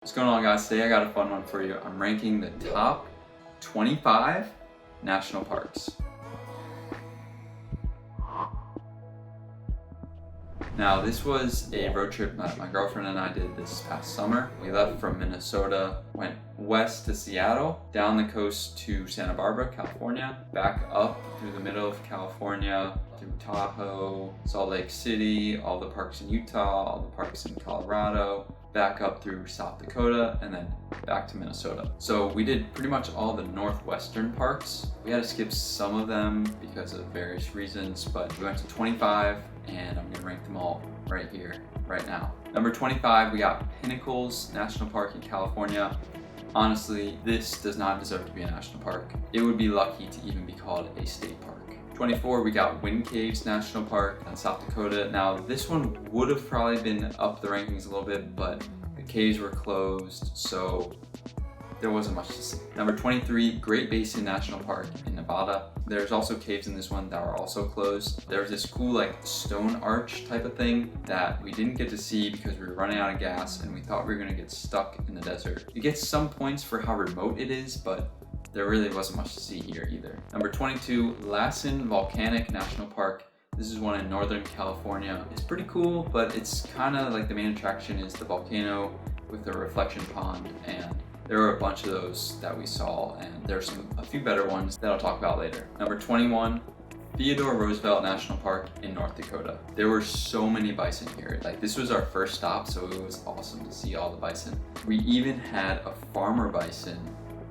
What's going on, guys? Today I got a fun one for you. I'm ranking the top 25 national parks. Now, this was a road trip that my girlfriend and I did this past summer. We left from Minnesota, went west to Seattle, down the coast to Santa Barbara, California, back up through the middle of California, through Tahoe, Salt Lake City, all the parks in Utah, all the parks in Colorado, back up through South Dakota, and then back to Minnesota. So we did pretty much all the northwestern parks. We had to skip some of them because of various reasons, but we went to 25 and I'm gonna rank them all right here, right now. Number 25, we got Pinnacles National Park in California. Honestly, this does not deserve to be a national park. It would be lucky to even be called a state park. 24, we got Wind Caves National Park in South Dakota. Now, this one would have probably been up the rankings a little bit, but the caves were closed, so there wasn't much to see. Number 23, Great Basin National Park in Nevada. There's also caves in this one that are also closed. There's this cool like stone arch type of thing that we didn't get to see because we were running out of gas and we thought we were gonna get stuck in the desert. It gets some points for how remote it is, but there really wasn't much to see here either. Number 22, Lassen Volcanic National Park. This is one in Northern California. It's pretty cool, but it's kind of like the main attraction is the volcano with the reflection pond, and there were a bunch of those that we saw, and there's a few better ones that I'll talk about later. Number 21, Theodore Roosevelt National Park in North Dakota. There were so many bison here. Like, this was our first stop, so it was awesome to see all the bison. We even had a farmer bison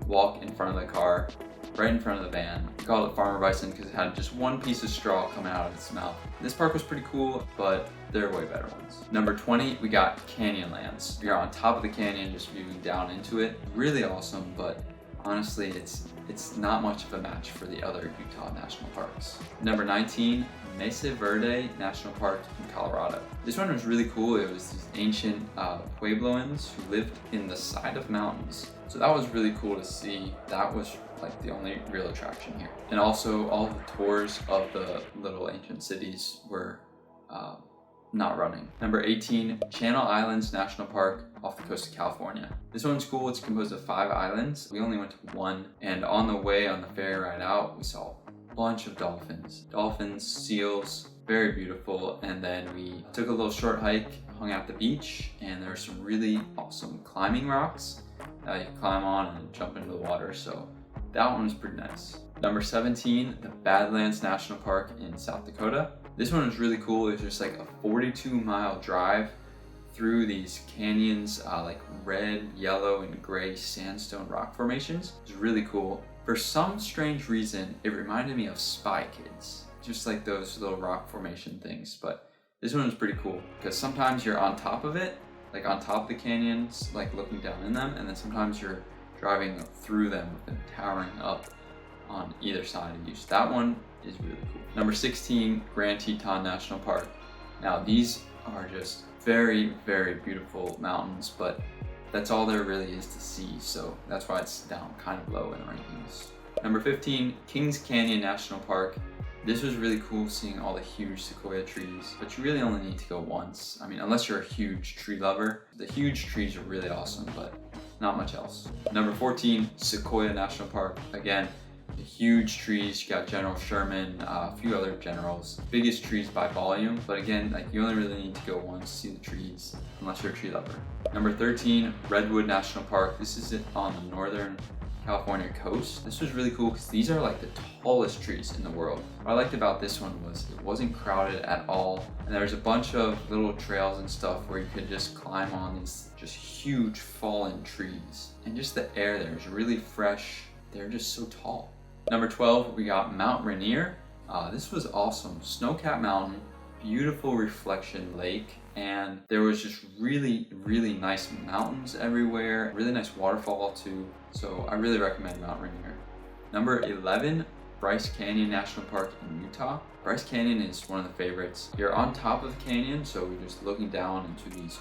walk in front of the car, right in front of the van. We called it farmer bison because it had just one piece of straw coming out of its mouth. This park was pretty cool, but there are way better ones. Number 20, we got Canyonlands. We are on top of the canyon, just viewing down into it. Really awesome, but honestly, it's not much of a match for the other Utah national parks. Number 19, Mesa Verde National Park in Colorado. This one was really cool. It was these ancient Puebloans who lived in the side of mountains. So that was really cool to see. That was like the only real attraction here. And also all the tours of the little ancient cities were not running. Number 18, Channel Islands National Park off the coast of California. This one's cool. It's composed of 5 islands. We only went to one, and on the way on the ferry ride out, we saw a bunch of dolphins. Dolphins, seals, very beautiful. And then we took a little short hike, hung out at the beach, and there were some really awesome climbing rocks that you can climb on and jump into the water. So that one was pretty nice. Number 17, the Badlands National Park in South Dakota. This one was really cool. It was just like a 42-mile drive through these canyons, like red, yellow, and gray sandstone rock formations. It was really cool. For some strange reason, it reminded me of Spy Kids, just like those little rock formation things. But this one was pretty cool because sometimes you're on top of it, like on top of the canyons, like looking down in them, and then sometimes you're driving through them and towering up on either side of you. So that one is really cool. Number 16, Grand Teton National Park. Now, these are just very, very beautiful mountains, but that's all there really is to see. So that's why it's down kind of low in the rankings. Number 15, Kings Canyon National Park. This was really cool seeing all the huge Sequoia trees, but you really only need to go once. I mean, unless you're a huge tree lover. The huge trees are really awesome, but not much else. Number 14, Sequoia National Park. Again, the huge trees. You got General Sherman, a few other generals. Biggest trees by volume, but again, like, you only really need to go once to see the trees, unless you're a tree lover. Number 13, Redwood National Park. This is it on the northern California coast. This was really cool because these are like the tallest trees in the world. What I liked about this one was it wasn't crowded at all, and there's a bunch of little trails and stuff where you could just climb on these just huge fallen trees, and just the air there is really fresh. They're just so tall. Number 12, we got Mount Rainier. This was awesome. Snow-capped mountain, beautiful reflection lake, and there was just really, really nice mountains everywhere. Really nice waterfall too. So I really recommend Mount Rainier. Number 11, Bryce Canyon National Park in Utah. Bryce Canyon is one of the favorites. You're on top of the canyon, so you're just looking down into these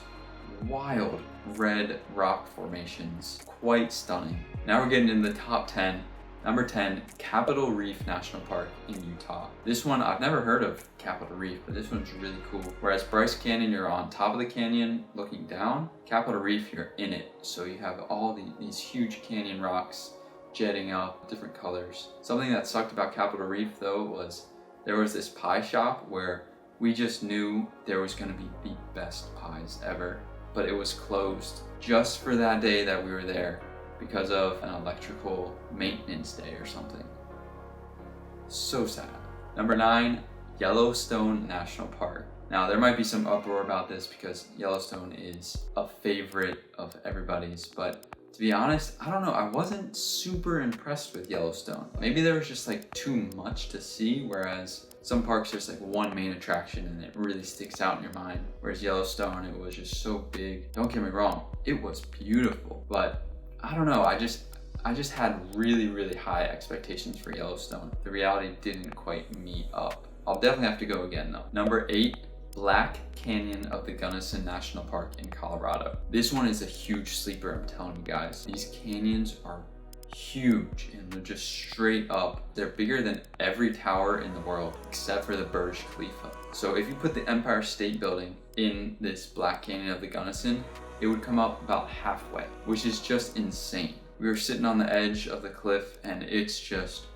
wild red rock formations. Quite stunning. Now we're getting into the top 10. Number 10, Capitol Reef National Park in Utah. This one, I've never heard of Capitol Reef, but this one's really cool. Whereas Bryce Canyon, you're on top of the canyon looking down. Capitol Reef, you're in it. So you have all these huge canyon rocks jetting up, different colors. Something that sucked about Capitol Reef though was there was this pie shop where we just knew there was gonna be the best pies ever, but it was closed just for that day that we were there because of an electrical maintenance day or something. So sad. Number 9, Yellowstone National Park. Now there might be some uproar about this because Yellowstone is a favorite of everybody's, but to be honest, I don't know, I wasn't super impressed with Yellowstone. Maybe there was just like too much to see, whereas some parks there's like one main attraction and it really sticks out in your mind. Whereas Yellowstone, it was just so big. Don't get me wrong, it was beautiful, but I don't know, I just had really high expectations for Yellowstone. The reality didn't quite meet up. I'll definitely have to go again though. Number 8, Black Canyon of the Gunnison National Park in Colorado. This one is a huge sleeper, I'm telling you guys. These canyons are huge and they're just straight up. They're bigger than every tower in the world except for the Burj Khalifa. So if you put the Empire State Building in this Black Canyon of the Gunnison, it would come up about halfway, which is just insane. We were sitting on the edge of the cliff and it's just,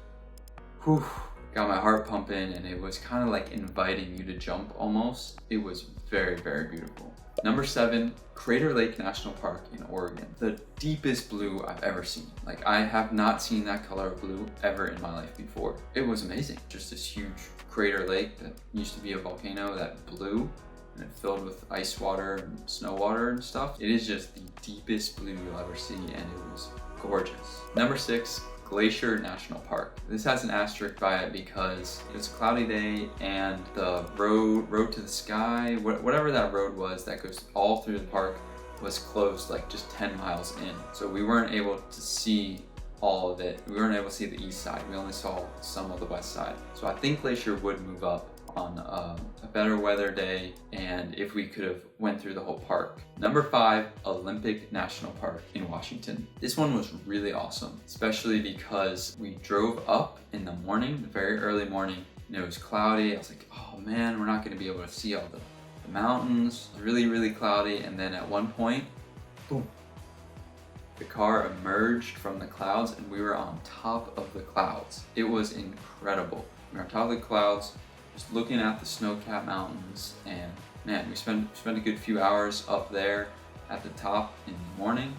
whew, got my heart pumping, and it was kind of like inviting you to jump almost. It was very beautiful. Number 7, Crater Lake National Park in Oregon. The deepest blue I've ever seen. Like, I have not seen that color of blue ever in my life before. It was amazing. Just this huge crater lake that used to be a volcano that blew and it filled with ice water and snow water and stuff. It is just the deepest blue you'll ever see, and it was gorgeous. Number 6, Glacier National Park. This has an asterisk by it because it was a cloudy day and the road to the sky, whatever that road was that goes all through the park, was closed like just 10 miles in. So we weren't able to see all of it. We weren't able to see the east side. We only saw some of the west side. So I think Glacier would move up on a better weather day, and if we could have went through the whole park. Number 5, Olympic National Park in Washington. This one was really awesome, especially because we drove up in the morning, very early morning, and it was cloudy. I was like, oh man, we're not gonna be able to see all the mountains. It was really cloudy, and then at one point, boom, the car emerged from the clouds and we were on top of the clouds. It was incredible. We were on top of the clouds, just looking at the snow-capped mountains, and man, we spent a good few hours up there at the top in the morning,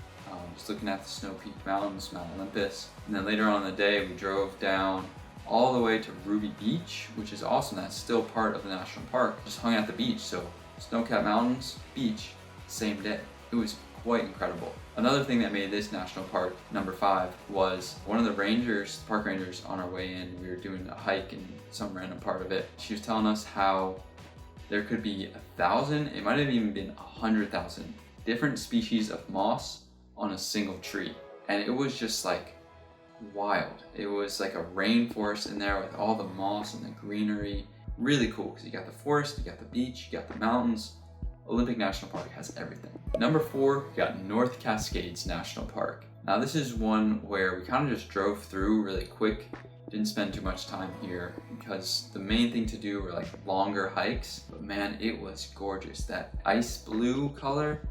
just looking at the snow-peaked mountains, Mount Olympus. And then later on in the day, we drove down all the way to Ruby Beach, which is awesome. That's still part of the national park. Just hung at the beach, so snow-capped mountains, beach, same day. It was quite incredible. Another thing that made this national park number 5 was one of the rangers, park rangers, on our way in. We were doing a hike in some random part of it. She was telling us how there could be 1,000, it might have even been 100,000 different species of moss on a single tree. And it was just like wild. It was like a rainforest in there with all the moss and the greenery. Really cool, because you got the forest, you got the beach, you got the mountains. Olympic National Park has everything. Number 4, we got North Cascades National Park. Now this is one where we kind of just drove through really quick. Didn't spend too much time here because the main thing to do were like longer hikes. But man, it was gorgeous. That ice blue color,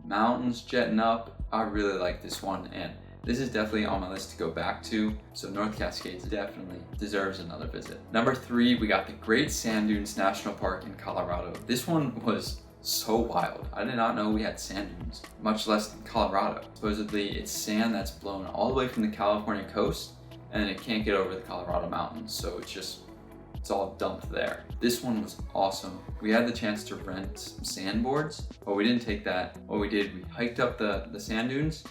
mountains jetting up. I really like this one, and this is definitely on my list to go back to. So North Cascades definitely deserves another visit. Number 3, we got the Great Sand Dunes National Park in Colorado. This one was so wild. I did not know we had sand dunes, much less in Colorado. Supposedly it's sand that's blown all the way from the California coast, and it can't get over the Colorado mountains, so it's all dumped there. This one was awesome. We had the chance to rent some sandboards, but we didn't take that. What we did, we hiked up the sand dunes,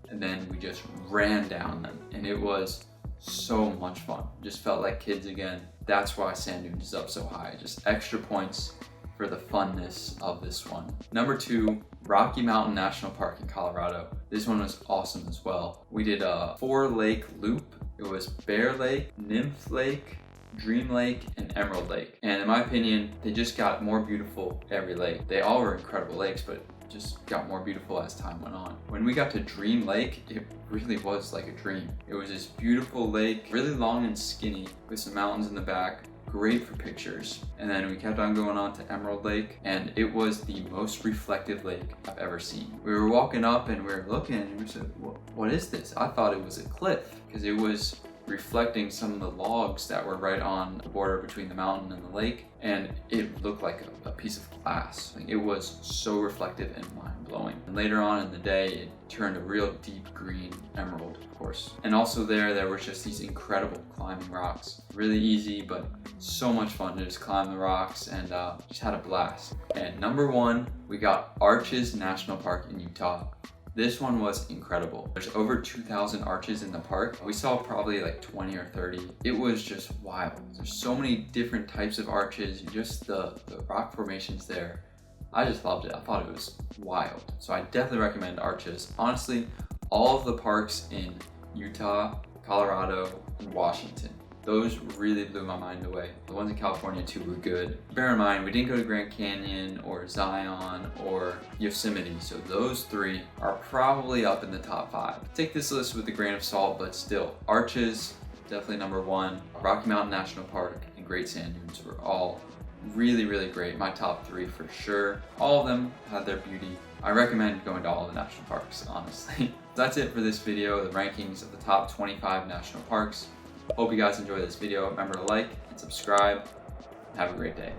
and then we just ran down them, and it was so much fun. Just felt like kids again. That's why sand dunes is up so high. Just extra points for the funness of this one. Number 2, Rocky Mountain National Park in Colorado. This one was awesome as well. We did a 4-lake loop. It was Bear Lake, Nymph Lake, Dream Lake, and Emerald Lake. And in my opinion, they just got more beautiful every lake. They all were incredible lakes, but just got more beautiful as time went on. When we got to Dream Lake, it really was like a dream. It was this beautiful lake, really long and skinny with some mountains in the back. Great for pictures. And then we kept on going on to Emerald Lake, and it was the most reflective lake I've ever seen. We were walking up and we were looking and we said, what is this? I thought it was a cliff because it was reflecting some of the logs that were right on the border between the mountain and the lake, and it looked like a piece of glass. Like, it was so reflective and mind-blowing. And later on in the day, it turned a real deep green emerald, of course. And also there was just these incredible climbing rocks. Really easy, but so much fun to just climb the rocks, and just had a blast. And number one, we got Arches National Park in Utah. This one was incredible. There's over 2,000 arches in the park. We saw probably like 20 or 30. It was just wild. There's so many different types of arches, just the rock formations there. I just loved it. I thought it was wild. So I definitely recommend Arches. Honestly, all of the parks in Utah, Colorado, and Washington, those really blew my mind away. The ones in California too were good. Bear in mind, we didn't go to Grand Canyon or Zion or Yosemite, so those three are probably up in the top 5. Take this list with a grain of salt, but still, Arches, definitely number 1. Rocky Mountain National Park and Great Sand Dunes were all really, really great. My top 3 for sure. All of them had their beauty. I recommend going to all the national parks, honestly. That's it for this video, the rankings of the top 25 national parks. Hope you guys enjoyed this video. Remember to like and subscribe. Have a great day.